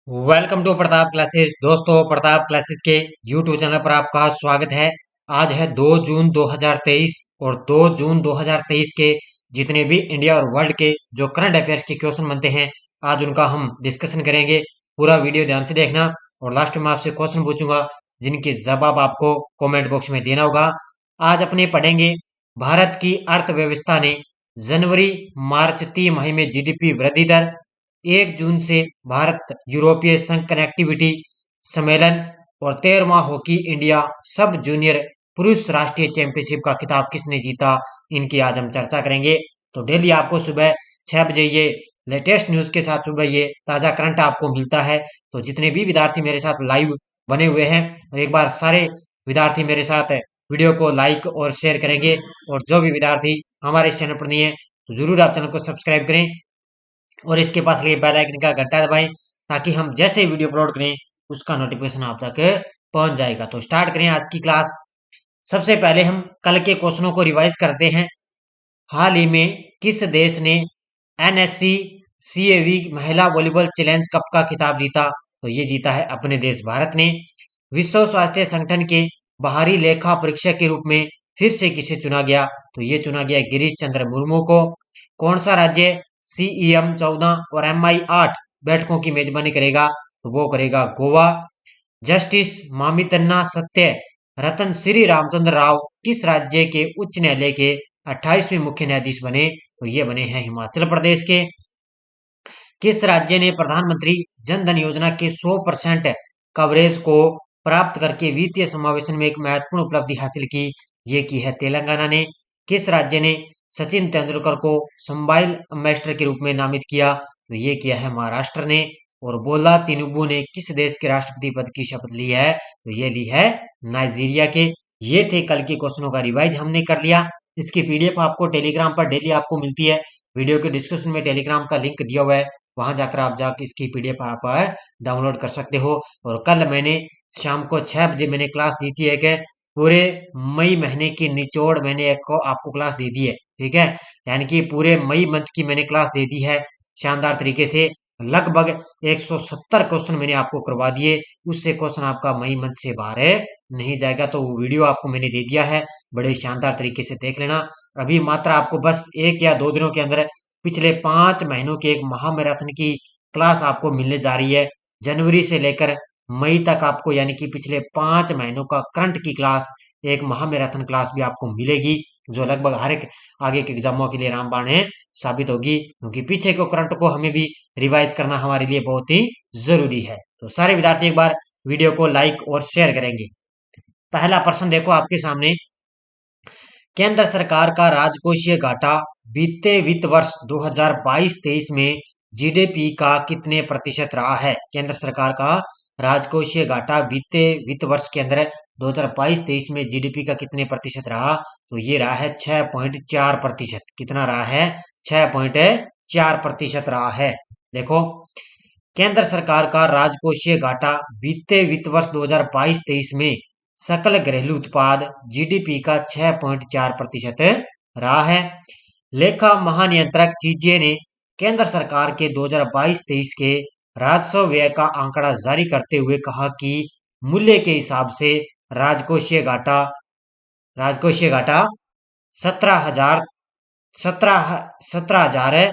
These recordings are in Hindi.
Welcome to Pratap classes. दोस्तों, प्रताप क्लासेस के यूट्यूब चैनल पर आपका स्वागत है। आज है 2 जून 2023 और 2 जून 2023 के जितने भी इंडिया और वर्ल्ड के जो करंट अफेयर्स के क्वेश्चन बनते हैं, आज उनका हम डिस्कशन करेंगे। पूरा वीडियो ध्यान से देखना और लास्ट में आपसे क्वेश्चन पूछूंगा जिनके जवाब आपको कमेंट बॉक्स में देना होगा। आज अपने पढ़ेंगे भारत की अर्थव्यवस्था ने जनवरी मार्च तिमाही में जीडीपी वृद्धि दर, 1 जून से भारत यूरोपीय संघ कनेक्टिविटी सम्मेलन और 13वां हॉकी इंडिया सब जूनियर पुरुष राष्ट्रीय चैंपियनशिप का खिताब किसने जीता, इनकी आज हम चर्चा करेंगे। तो डेली आपको सुबह 6 बजे ये लेटेस्ट न्यूज के साथ सुबह ये ताजा करंट आपको मिलता है। तो जितने भी विद्यार्थी मेरे साथ लाइव बने हुए हैं, एक बार सारे विद्यार्थी मेरे साथ वीडियो को लाइक और शेयर करेंगे। और जो भी विद्यार्थी हमारे इस चैनल पर नहीं है तो जरूर आप चैनल को सब्सक्राइब करें और इसके पास लगे बेल आइकन का घंटा दबाएं ताकि हम जैसे वीडियो अपलोड करें उसका नोटिफिकेशन आप तक पहुंच जाएगा। तो स्टार्ट करें आज की क्लास। सबसे पहले हम कल के क्वेश्चनों को रिवाइज करते हैं। हाल ही में किस देश ने एनएससी सीएवी महिला वॉलीबॉल चैलेंज कप का खिताब जीता? तो ये जीता है अपने देश भारत ने। विश्व स्वास्थ्य संगठन के बाहरी लेखा परीक्षक के रूप में फिर से किसे चुना गया? तो ये चुना गया गिरीश चंद्र मुर्मू को। कौन सा राज्य सीईएम 14 और एमआई 8 बैठकों की मेजबानी करेगा? तो वो करेगा गोवा। जस्टिस मामितन्ना सत्य रतन श्री रामचंद्र राव किस राज्य के उच्च न्यायालय के 28वें मुख्य न्यायाधीश बने? तो ये बने हैं हिमाचल प्रदेश के। किस राज्य ने प्रधानमंत्री जन धन योजना के 100% कवरेज को प्राप्त करके वित्तीय समावेशन में एक महत्वपूर्ण उपलब्धि हासिल की? ये की है तेलंगाना ने। किस राज्य ने सचिन तेंदुलकर को संबाइल एम्बेसडर के रूप में नामित किया? तो ये किया है महाराष्ट्र ने। और बोला तिनुबू ने किस देश के राष्ट्रपति पद की शपथ ली है? तो ये ली है नाइजीरिया के। ये थे कल के क्वेश्चनों का रिवाइज हमने कर लिया। इसकी पीडीएफ आपको टेलीग्राम पर डेली आपको मिलती है। वीडियो के डिस्क्रिप्शन में टेलीग्राम का लिंक दिया हुआ है, वहां जाकर आप जाकर इसकी पीडीएफ आप डाउनलोड कर सकते हो। और कल मैंने शाम को 6 बजे मैंने क्लास दी थी, एक पूरे मई महीने की निचोड़ मैंने एक को आपको क्लास दे दी है। ठीक है, यानी कि पूरे मई मंथ की मैंने क्लास दे दी है शानदार तरीके से। लगभग 170 क्वेश्चन मैंने आपको करवा दिए। उससे क्वेश्चन आपका मई मंथ से बाहर नहीं जाएगा। तो वो वीडियो आपको मैंने दे दिया है, बड़े शानदार तरीके से देख लेना। अभी मात्र आपको बस 1 या 2 दिनों के अंदर पिछले 5 महीनों की एक महामैराथन की क्लास आपको मिलने जा रही है। जनवरी से लेकर मई तक आपको, यानी कि पिछले 5 महीनों का करंट की क्लास, एक महामैराथन क्लास भी आपको मिलेगी, जो लगभग हर एक आगे के एग्जामों के लिए रामबाण साबित होगी। क्योंकि पीछे को करंट को हमें भी रिवाइज करना हमारे लिए बहुत ही जरूरी है। तो सारे विद्यार्थी एक बार वीडियो को लाइक और शेयर करेंगे। पहला प्रश्न देखो आपके सामने। केंद्र सरकार का राजकोषीय घाटा बीते वित्त वर्ष 2022-23 में जीडीपी का कितने प्रतिशत रहा है? केंद्र सरकार का राजकोषीय घाटा बीते वित्त वर्ष के अंदर 2022-23 में जीडीपी का कितने प्रतिशत रहा? तो ये रहा है 6.4%। कितना रहा है? 6.4% रहा है। देखो, केंद्र सरकार का राजकोषीय घाटा बीते वित्त वर्ष 2022-23 में सकल घरेलू उत्पाद जीडीपी का 6.4% रहा है। लेखा महानियंत्रक सीजीए ने केंद्र सरकार के 2022-23 के राजस्व व्यय का आंकड़ा जारी करते हुए कहा कि मूल्य के हिसाब से राजकोषीय घाटा 17,000 17,000 है।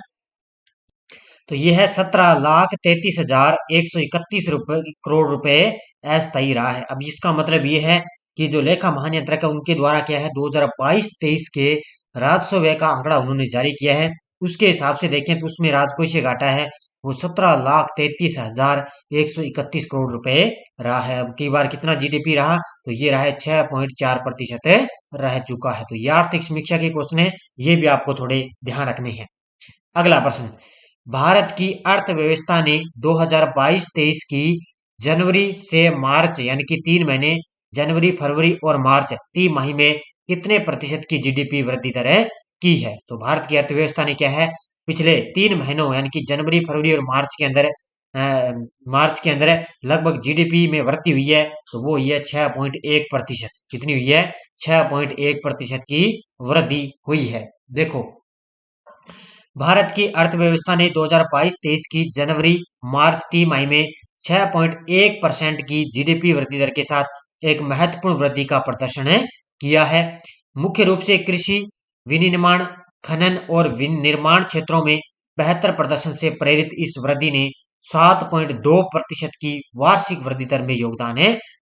तो यह है 17,33,131 करोड़ रुपए अस्थायी रहा है। अब इसका मतलब ये है कि जो लेखा महानियंत्रक है उनके द्वारा क्या है, 2022-23 के राजस्व व्यय का आंकड़ा उन्होंने जारी किया है। उसके हिसाब से देखें तो उसमें राजकोषीय घाटा है वो 17,33,131 करोड़ रुपए रहा है। अब की बार कितना जीडीपी रहा? तो ये रहा है 6.4% रह चुका है। तो ये आर्थिक समीक्षा के क्वेश्चन है, ये भी आपको थोड़े ध्यान रखने हैं। अगला प्रश्न। भारत की अर्थव्यवस्था ने 2022-23 की जनवरी से मार्च, यानी कि 3 महीने, जनवरी फरवरी और मार्च तिमाही में कितने प्रतिशत की जीडीपी वृद्धि दर की है? तो भारत की अर्थव्यवस्था ने क्या है, पिछले 3 महीनों यानी कि जनवरी फरवरी और मार्च के अंदर लगभग जीडीपी में वृद्धि हुई है। तो वो हुई है 6.1%। कितनी हुई है? 6.1% की वृद्धि हुई है। देखो, भारत की अर्थव्यवस्था ने 2022-23 की जनवरी मार्च तिमाही में 6.1% की जीडीपी वृद्धि दर के साथ एक महत्वपूर्ण वृद्धि का प्रदर्शन किया है। मुख्य रूप से कृषि, विनिर्माण, खनन और विनिर्माण क्षेत्रों में बेहतर प्रदर्शन से प्रेरित इस वृद्धि ने 7.2% की वार्षिक वृद्धि दर में योगदान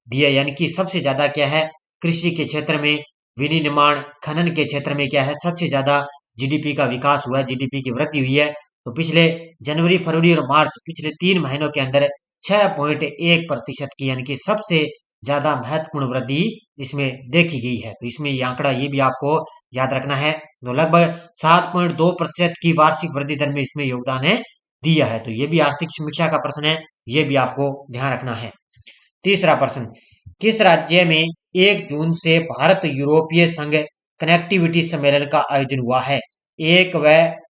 दिया। यानी कि सबसे ज्यादा क्या है, कृषि के क्षेत्र में, विनिर्माण, खनन के क्षेत्र में क्या है, सबसे ज्यादा जीडीपी का विकास हुआ है, जीडीपी की वृद्धि हुई है। तो पिछले जनवरी, फरवरी और मार्च, पिछले 3 महीनों के अंदर 6.1% की, यानी कि सबसे ज्यादा महत्वपूर्ण वृद्धि इसमें देखी गई है। तो इसमें ये आंकड़ा ये भी आपको याद रखना है। तो लगभग 7.2% की वार्षिक वृद्धि दर में इसमें योगदान दिया है। तो ये भी आर्थिक समीक्षा का प्रश्न है, ये भी आपको ध्यान रखना है। तीसरा प्रश्न, किस राज्य में 1 जून से भारत यूरोपीय संघ कनेक्टिविटी सम्मेलन का आयोजन हुआ है? एक व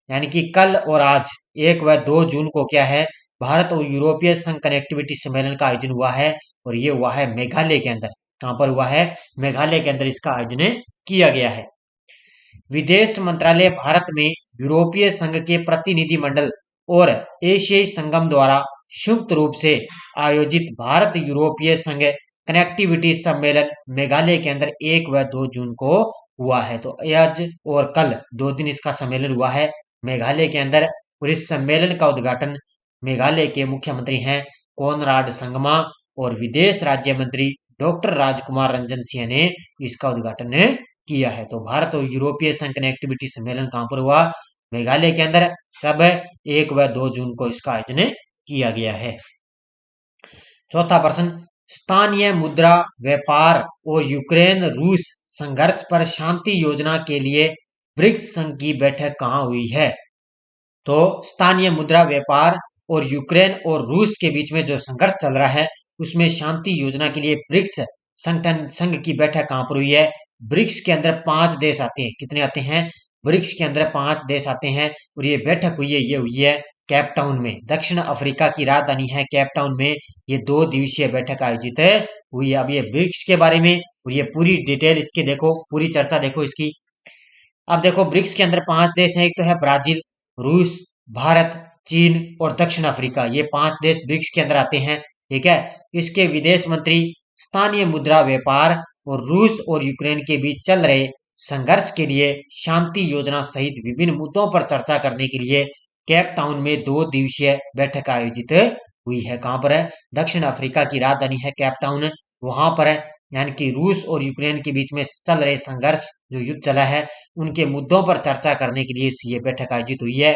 यानी कि कल और आज 1 व 2 जून को क्या है, भारत और यूरोपीय संघ कनेक्टिविटी सम्मेलन का आयोजन हुआ है। और ये हुआ है मेघालय के अंदर। कहां पर हुआ है? मेघालय के अंदर इसका आयोजन किया गया है। विदेश मंत्रालय भारत में यूरोपीय संघ के प्रतिनिधि मंडल और एशियाई संगम द्वारा संयुक्त रूप से आयोजित भारत यूरोपीय संघ कनेक्टिविटी सम्मेलन मेघालय के अंदर 1 व 2 जून को हुआ है। तो आज और कल 2 दिन इसका सम्मेलन हुआ है मेघालय के अंदर। और इस सम्मेलन का उद्घाटन मेघालय के मुख्यमंत्री हैं कोनराड संगमा और विदेश राज्य मंत्री डॉक्टर राजकुमार रंजन सिंह ने इसका उद्घाटन किया है। तो भारत और यूरोपीय संघ कनेक्टिविटी सम्मेलन कहां पर हुआ? मेघालय के अंदर। कब? 1 व 2 जून को इसका आयोजन किया गया है। चौथा प्रश्न, स्थानीय मुद्रा व्यापार और यूक्रेन रूस संघर्ष पर शांति योजना के लिए ब्रिक्स संघ की बैठक कहां हुई है? तो स्थानीय मुद्रा व्यापार और यूक्रेन और रूस के बीच में जो संघर्ष चल रहा है, उसमें शांति योजना के लिए ब्रिक्स संघ की बैठक कहां पर हुई है? ब्रिक्स के अंदर 5 देश आते हैं। कितने आते हैं? ब्रिक्स के अंदर 5 देश आते हैं। और ये बैठक हुई है, ये हुई है केप टाउन में। दक्षिण अफ्रीका की राजधानी है केप टाउन में। ये 2 दिवसीय बैठक आयोजित हुई है। अब ये ब्रिक्स के बारे में और ये पूरी डिटेल इसकी देखो, पूरी चर्चा देखो इसकी। अब देखो ब्रिक्स के अंदर 5 देश हैं। एक तो है ब्राजील, रूस, भारत, चीन और दक्षिण अफ्रीका। ये 5 देश ब्रिक्स के अंदर आते हैं। ठीक है। इसके विदेश मंत्री स्थानीय मुद्रा व्यापार और रूस और यूक्रेन के बीच चल रहे संघर्ष के लिए शांति योजना सहित विभिन्न मुद्दों पर चर्चा करने के लिए केप टाउन में 2 दिवसीय बैठक आयोजित हुई है। कहां पर है? दक्षिण अफ्रीका की राजधानी है केप टाउन, वहां पर है। यानी कि रूस और यूक्रेन के बीच में चल रहे संघर्ष, जो युद्ध चला है, उनके मुद्दों पर चर्चा करने के लिए ये बैठक आयोजित हुई है।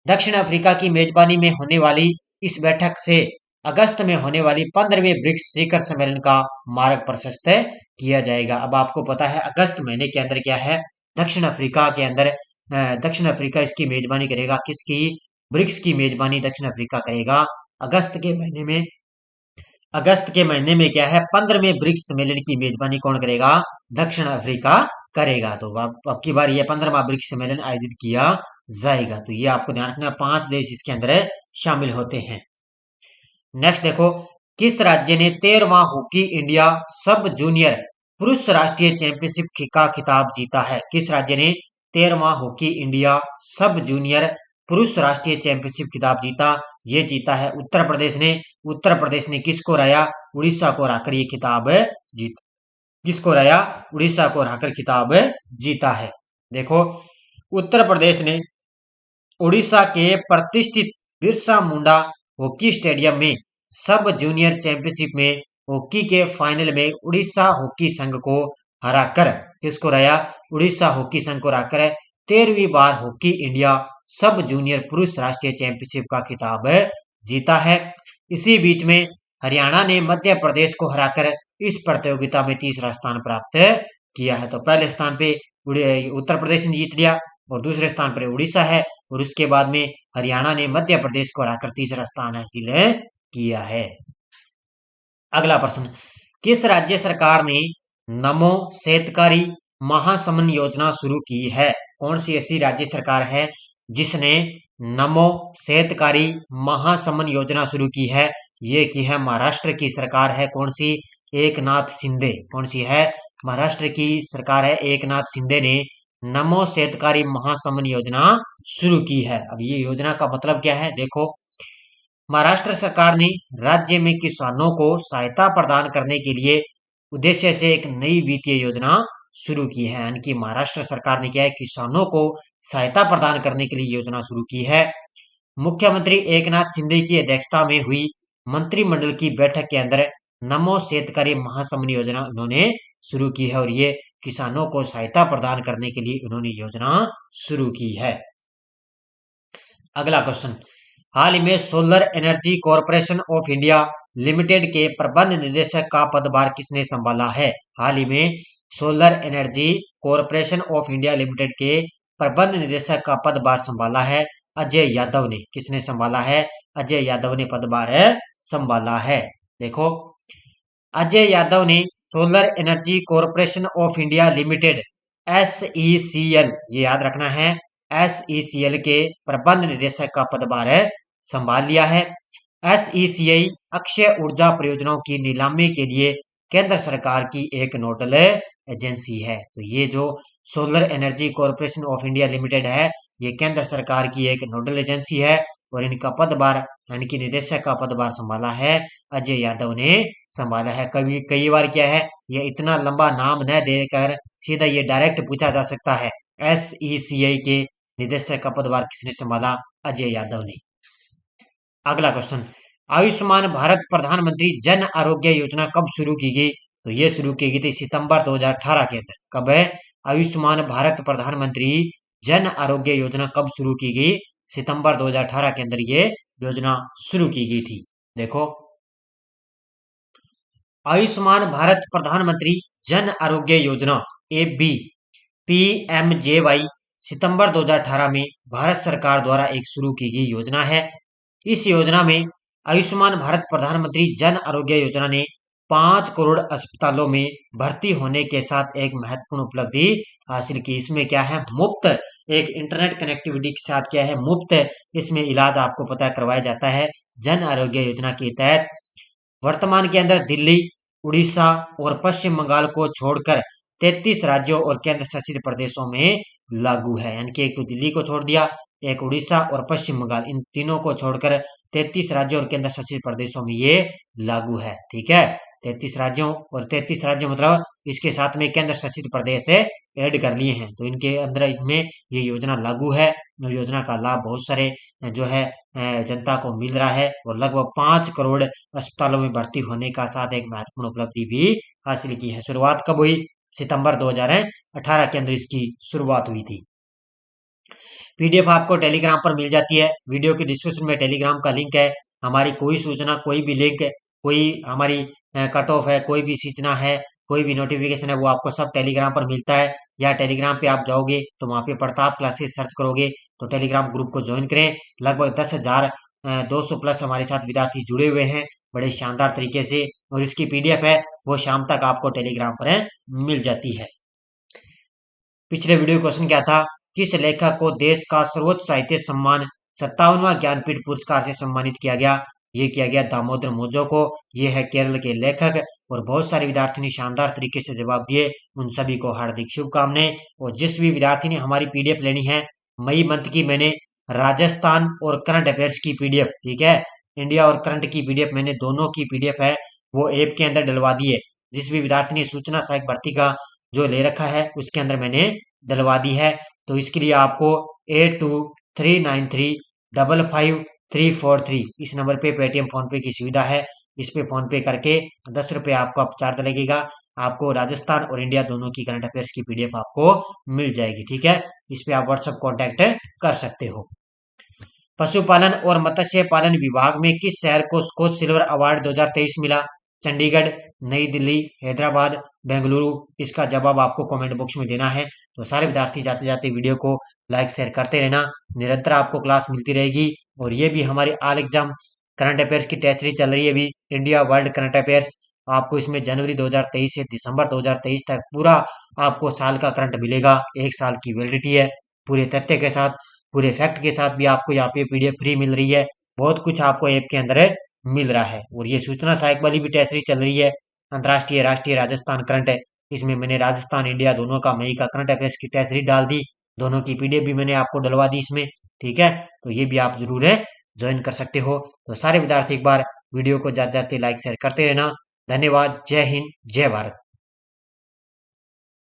दक्षिण अफ्रीका की मेजबानी में होने वाली इस बैठक से अगस्त में होने वाली 15वें ब्रिक्स शिखर सम्मेलन का मार्ग प्रशस्त किया जाएगा। अब आपको पता है अगस्त महीने के अंदर क्या है, दक्षिण अफ्रीका के अंदर दक्षिण अफ्रीका इसकी मेजबानी करेगा। किसकी? ब्रिक्स की मेजबानी दक्षिण अफ्रीका करेगा अगस्त के महीने में। अगस्त के महीने में क्या है, 15वें ब्रिक्स सम्मेलन की मेजबानी कौन करेगा? दक्षिण अफ्रीका करेगा। तो अब की बार ये 15वां ब्रिक्स सम्मेलन आयोजित किया जाएगा। तो ये आपको ध्यान रखना, 5 देश इसके अंदर शामिल होते हैं। नेक्स्ट देखो, किस राज्य ने 13वां हॉकी इंडिया सब जूनियर पुरुष राष्ट्रीय चैंपियनशिप का खिताब जीता है? किस राज्य ने 13वां हॉकी इंडिया सब जूनियर पुरुष राष्ट्रीय चैंपियनशिप खिताब जीता? ये जीता है उत्तर प्रदेश ने। उत्तर प्रदेश ने किसको हराया? उड़ीसा को हराकर ये खिताब जीता। किसको हराया? उड़ीसा को हराकर खिताब जीता है। देखो, उत्तर प्रदेश ने उड़ीसा के प्रतिष्ठित बिरसा मुंडा हॉकी स्टेडियम में सब जूनियर चैंपियनशिप में हॉकी के फाइनल में उड़ीसा हॉकी संघ को हराकर, किसको हराया? उड़ीसा हॉकी संघ को हराकर 13वीं बार हॉकी इंडिया सब जूनियर पुरुष राष्ट्रीय चैंपियनशिप का खिताब जीता है। इसी बीच में हरियाणा ने मध्य प्रदेश को हराकर इस प्रतियोगिता में तीसरा स्थान प्राप्त किया है। तो पहले स्थान पे उत्तर प्रदेश ने जीत लिया और दूसरे स्थान पर उड़ीसा है, और उसके बाद में हरियाणा ने मध्य प्रदेश को हराकर तीसरा स्थान हासिल किया है। अगला प्रश्न, किस राज्य सरकार ने नमो शेतकारी महासमन योजना शुरू की है? कौन सी ऐसी राज्य सरकार है जिसने नमो शेतकारी महासमन योजना शुरू की है? ये की है महाराष्ट्र की सरकार है। कौन सी? एकनाथ शिंदे। कौन सी है? महाराष्ट्र की सरकार है, एकनाथ शिंदे ने नमो शेतकारी महासमन योजना शुरू की है। अब ये योजना का मतलब क्या है देखो, महाराष्ट्र सरकार ने राज्य में किसानों को सहायता प्रदान करने के लिए उद्देश्य से एक नई वित्तीय योजना शुरू की है। यानी कि महाराष्ट्र सरकार ने क्या है, किसानों को सहायता प्रदान करने के लिए योजना शुरू की है। मुख्यमंत्री एकनाथ शिंदे की अध्यक्षता में हुई मंत्रिमंडल की बैठक के अंदर नमो शेतकरी महासम्मान योजना उन्होंने शुरू की है और ये किसानों को सहायता प्रदान करने के लिए उन्होंने योजना शुरू की है। अगला क्वेश्चन, हाल ही में solar energy corporation of India limited के प्रबंध निदेशक का पदभार किसने संभाला है? हाल ही में solar energy corporation of India limited के प्रबंध निदेशक का पदभार संभाला है अजय यादव ने। किसने संभाला है? अजय यादव ने पदभार संभाला है। देखो, अजय यादव ने solar energy corporation of India limited SECL, ये याद रखना है, SECL के प्रबंध निदेशक का पदभार संभाल लिया है। SECI अक्षय ऊर्जा परियोजनाओं की नीलामी के लिए केंद्र सरकार की एक नोडल एजेंसी है। तो ये जो solar energy corporation of India limited है, ये केंद्र सरकार की एक नोडल एजेंसी है और इनका पदभार यानी कि निदेशक का पदभार संभाला है अजय यादव ने संभाला है। कभी कई बार क्या है, ये इतना लंबा नाम न देकर सीधा ये डायरेक्ट पूछा जा सकता है, SECI के निदेशक का पदभार किसने संभाला? अजय यादव ने। अगला क्वेश्चन, आयुष्मान भारत प्रधानमंत्री जन आरोग्य योजना कब शुरू की गई? तो ये शुरू की गई थी सितंबर 2018 के अंदर। कब है? आयुष्मान भारत प्रधानमंत्री जन आरोग्य योजना कब शुरू की गई? सितंबर 2018 के अंदर ये योजना शुरू की गई थी। देखो, आयुष्मान भारत प्रधानमंत्री जन आरोग्य योजना PMJY सितंबर 2018 में भारत सरकार द्वारा एक शुरू की गई योजना है। इस योजना में आयुष्मान भारत प्रधानमंत्री जन आरोग्य योजना ने 5 करोड़ अस्पतालों में भर्ती होने के साथ एक महत्वपूर्ण उपलब्धि हासिल की। इसमें क्या है, मुफ्त एक इंटरनेट कनेक्टिविटी के साथ क्या है, मुफ्त इसमें इलाज आपको पता करवाया जाता है जन आरोग्य योजना के तहत। वर्तमान के अंदर दिल्ली, उड़ीसा और पश्चिम बंगाल को छोड़कर 33 राज्यों और केंद्र शासित प्रदेशों में लागू है। यानी कि एक तो दिल्ली को छोड़ दिया, एक उड़ीसा और पश्चिम बंगाल, इन तीनों को छोड़कर 33 राज्यों और केंद्र शासित प्रदेशों में ये लागू है। ठीक है, 33 राज्यों और 33 राज्यों मतलब इसके साथ में केंद्र शासित प्रदेश ऐड कर लिए हैं, तो इनके अंदर इनमें ये योजना लागू है और योजना का लाभ बहुत सारे जो है जनता को मिल रहा है और लगभग 5 करोड़ अस्पतालों में भर्ती होने का साथ एक महत्वपूर्ण उपलब्धि भी हासिल की है। शुरुआत कब हुई? सितंबर 2018 के अंदर इसकी शुरुआत हुई थी। PDF आपको टेलीग्राम पर मिल जाती है। वीडियो के डिस्क्रिप्शन में टेलीग्राम का लिंक है। हमारी कोई सूचना, कोई भी लिंक, कोई हमारी कट ऑफ है, कोई भी सूचना है, कोई भी नोटिफिकेशन है, वो आपको सब टेलीग्राम पर मिलता है। या टेलीग्राम पे आप जाओगे तो वहाँ पे प्रताप क्लासेस सर्च करोगे तो टेलीग्राम ग्रुप को ज्वाइन करें। लगभग 10,200 प्लस हमारे साथ विद्यार्थी जुड़े हुए हैं बड़े शानदार तरीके से, और इसकी PDF है वो शाम तक आपको टेलीग्राम पर मिल जाती है। पिछले वीडियो क्वेश्चन क्या था, किस लेखक को देश का सर्वोच्च साहित्य सम्मान 57वां ज्ञानपीठ पुरस्कार से सम्मानित किया गया? ये किया गया दामोदर मोजो को। ये है केरल के लेखक और बहुत सारे विद्यार्थी ने शानदार तरीके से जवाब दिए, उन सभी को हार्दिक शुभकामनाएं। और जिस भी विद्यार्थी ने हमारी PDF लेनी है, मई मंथ की मैंने राजस्थान और करंट अफेयर्स की PDF, ठीक है, इंडिया और करंट की PDF, मैंने दोनों की PDF है वो ऐप के अंदर डलवा दी है। जिस भी विद्यार्थी ने सूचना सहायक भर्ती का जो ले रखा है उसके अंदर मैंने डलवा दी है। तो इसके लिए आपको 8239355343 इस नंबर पे पेटीएम फोन पे की सुविधा है। इस पे फोन पे करके 10 रुपये आपको चार्ज लगेगा। आपको राजस्थान और इंडिया दोनों की करंट अफेयर्स की PDF आपको मिल जाएगी। ठीक है, इस पे आप व्हाट्सएप कॉन्टेक्ट कर सकते हो। पशुपालन और मत्स्य पालन विभाग में किस शहर को स्कोच सिल्वर अवार्ड 2023 मिला? चंडीगढ़, नई दिल्ली, हैदराबाद, बेंगलुरु। इसका जवाब आपको कमेंट बॉक्स में देना है। तो सारे विद्यार्थी जाते जाते वीडियो को लाइक शेयर करते रहना, निरंतर आपको क्लास मिलती रहेगी। और ये भी हमारी ऑल एग्जाम करंट अफेयर्स की टेस्ट सीरीज चल रही है अभी, इंडिया वर्ल्ड करंट अफेयर्स। आपको इसमें जनवरी 2023 से दिसंबर 2023 तक पूरा आपको साल का करंट मिलेगा। 1 साल की वैलिडिटी है, पूरे तथ्य के साथ, पूरे फैक्ट के साथ भी आपको यहाँ पे PDF फ्री मिल रही है। बहुत कुछ आपको ऐप के अंदर मिल रहा है। और ये सूचना सहायक वाली भी टेस्ट सीरीज चल रही है, अंतर्राष्ट्रीय, राष्ट्रीय, राजस्थान करंट है। इसमें मैंने राजस्थान इंडिया दोनों का मई का करंट अफेयर्स की टेस्ट सीरीज डाल दी, दोनों की PDF भी मैंने आपको डलवा दी इसमें। ठीक है, तो ये भी आप जरूर है ज्वाइन कर सकते हो। तो सारे विद्यार्थी एक बार वीडियो को जाते जाते लाइक शेयर करते रहना। धन्यवाद। जय हिंद, जय भारत।